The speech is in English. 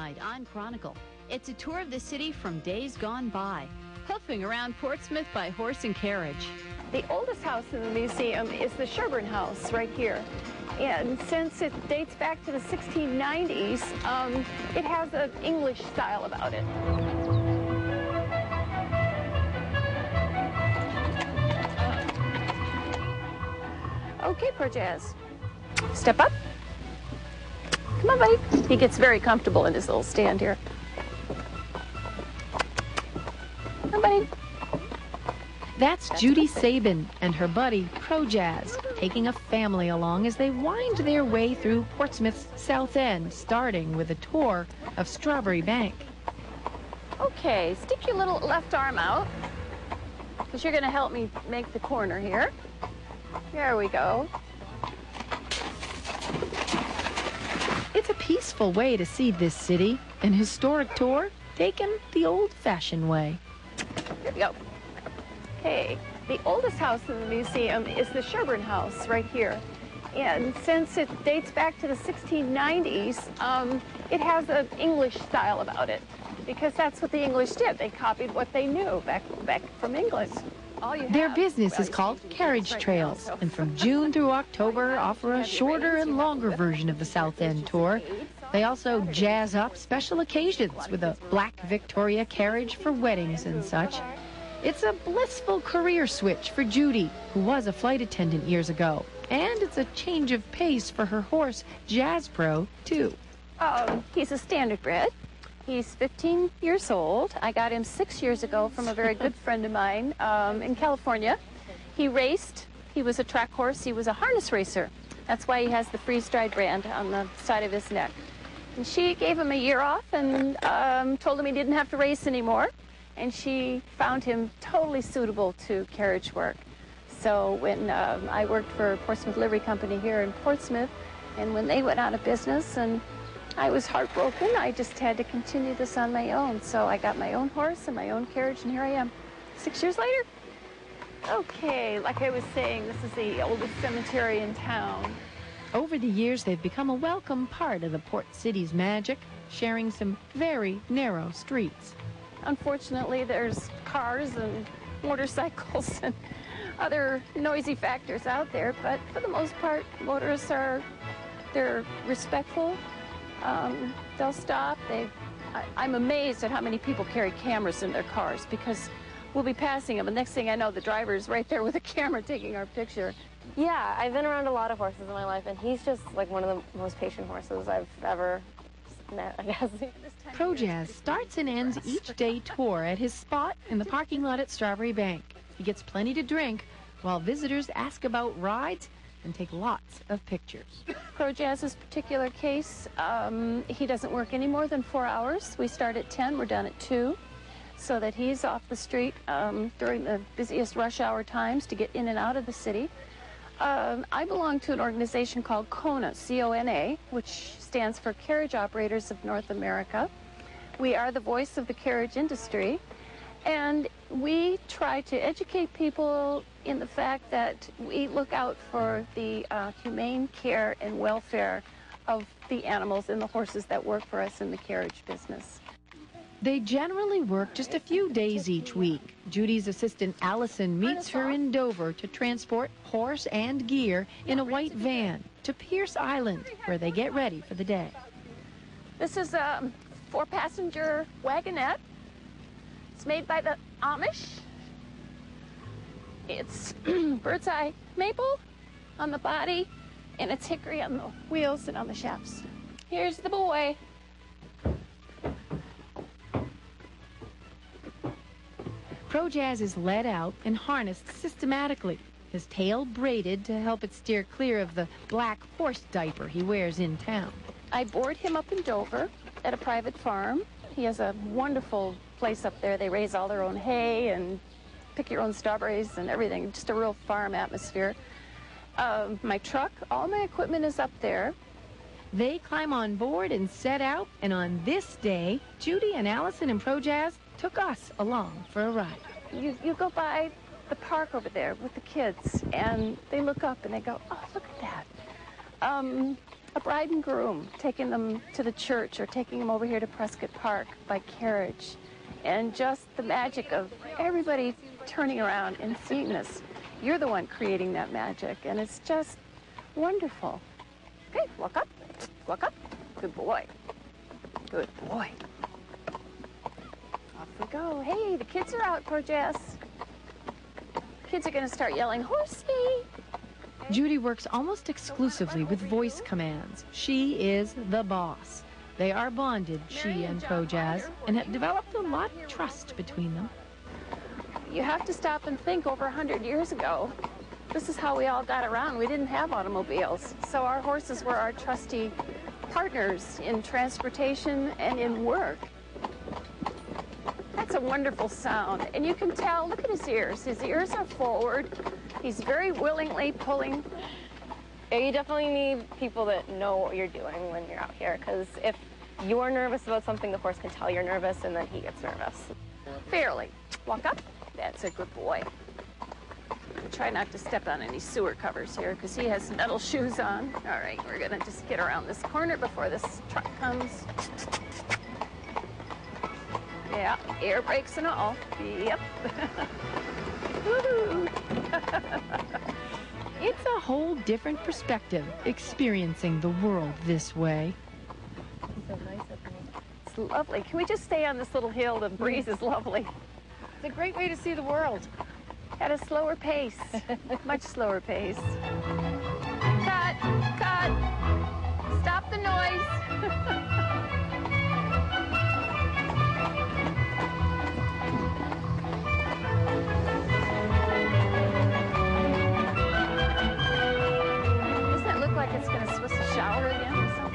tonight on Chronicle. It's a tour of the city from days gone by, hoofing around Portsmouth by horse and carriage. The oldest house in the museum is the Sherburne House right here. And since it dates back to the 1690s, it has an English style about it. Okay, poor Jazz. Step up. Come on, buddy. He gets very comfortable in his little stand here. Come on, buddy. That's Judy Sabin and her buddy, Pro Jazz, taking a family along as they wind their way through Portsmouth's South End, starting with a tour of Strawberry Bank. Okay, stick your little left arm out, because you're going to help me make the corner here. There we go. It's a peaceful way to see this city, an historic tour taken the old-fashioned way. Here we go. Okay, the oldest house in the museum is the Sherburne House right here. And since it dates back to the 1690s, it has an English style about it, because that's what the English did. They copied what they knew back from England. Their business is called Carriage Trails, and from June through October offer a shorter and longer version of the South End tour. They also jazz up special occasions with a black Victoria carriage for weddings and such. It's a blissful career switch for Judy, who was a flight attendant years ago. And it's a change of pace for her horse, Jazz Pro, too. He's a standardbred. He's 15 years old. I got him 6 years ago from a very good friend of mine in California. He raced. He was a track horse. He was a harness racer. That's why he has the freeze-dried brand on the side of his neck. And she gave him a year off and told him he didn't have to race anymore. And she found him totally suitable to carriage work. So when I worked for Portsmouth Livery Company here in Portsmouth, and when they went out of business and I was heartbroken, I just had to continue this on my own. So I got my own horse and my own carriage, and here I am, 6 years later. Okay, like I was saying, this is the oldest cemetery in town. Over the years, they've become a welcome part of the port city's magic, sharing some very narrow streets. Unfortunately, there's cars and motorcycles and other noisy factors out there, but for the most part, motorists they're respectful. They'll stop. I'm amazed at how many people carry cameras in their cars, because we'll be passing them, and next thing I know, the driver's right there with a camera taking our picture. Yeah, I've been around a lot of horses in my life, and he's just like one of the most patient horses I've ever met, I guess. Pro Jazz starts and ends each day tour at his spot in the parking lot at Strawberry Bank. He gets plenty to drink while visitors ask about rides and take lots of pictures. Pro Jazz's particular case, he doesn't work any more than 4 hours. We start at 10, we're done at 2, so that he's off the street during the busiest rush hour times to get in and out of the city. I belong to an organization called CONA, C-O-N-A, which stands for Carriage Operators of North America. We are the voice of the carriage industry, and we try to educate people in the fact that we look out for the humane care and welfare of the animals and the horses that work for us in the carriage business. They generally work just a few days each week. Judy's assistant Allison meets her in Dover to transport horse and gear in a white van to Pierce Island, where they get ready for the day. This is a 4-passenger wagonette. It's made by the Amish. It's bird's eye maple on the body, and it's hickory on the wheels and on the shafts. Here's the boy. Pro Jazz is led out and harnessed systematically, his tail braided to help it steer clear of the black horse diaper he wears in town. I board him up in Dover at a private farm. He has a wonderful place up there. They raise all their own hay and pick your own strawberries and everything, just a real farm atmosphere. My truck, all my equipment is up there. They climb on board and set out, and on this day, Judy and Allison and Pro Jazz took us along for a ride. You go by the park over there with the kids, and they look up and they go, oh, look at that. a bride and groom, taking them to the church or taking them over here to Prescott Park by carriage. And just the magic of everybody turning around and seeing this. You're the one creating that magic, and it's just wonderful. Okay, walk up, walk up. Good boy. Good boy. Off we go. Hey, the kids are out, poor Jess. Kids are going to start yelling, horsey. Judy works almost exclusively with voice commands. She is the boss. They are bonded, she and Pro-Jazz, and have developed a lot of trust between them. You have to stop and think, over 100 years ago, this is how we all got around. We didn't have automobiles, so our horses were our trusty partners in transportation and in work. That's a wonderful sound, and you can tell, look at his ears. His ears are forward. He's very willingly pulling. Yeah, you definitely need people that know what you're doing when you're out here, because if you're nervous about something, the horse can tell you're nervous, and then he gets nervous. Fairly. Walk up. That's a good boy. Try not to step on any sewer covers here, because he has metal shoes on. All right, we're going to just get around this corner before this truck comes. Yeah, air brakes and all. Yep. Woohoo! It's a whole different perspective, experiencing the world this way. It's so nice up here. It's lovely. Can we just stay on this little hill? The breeze is lovely. It's a great way to see the world. At a slower pace, much slower pace. Cut, cut, stop the noise. Doesn't it look like it's going to supposed to shower again or something?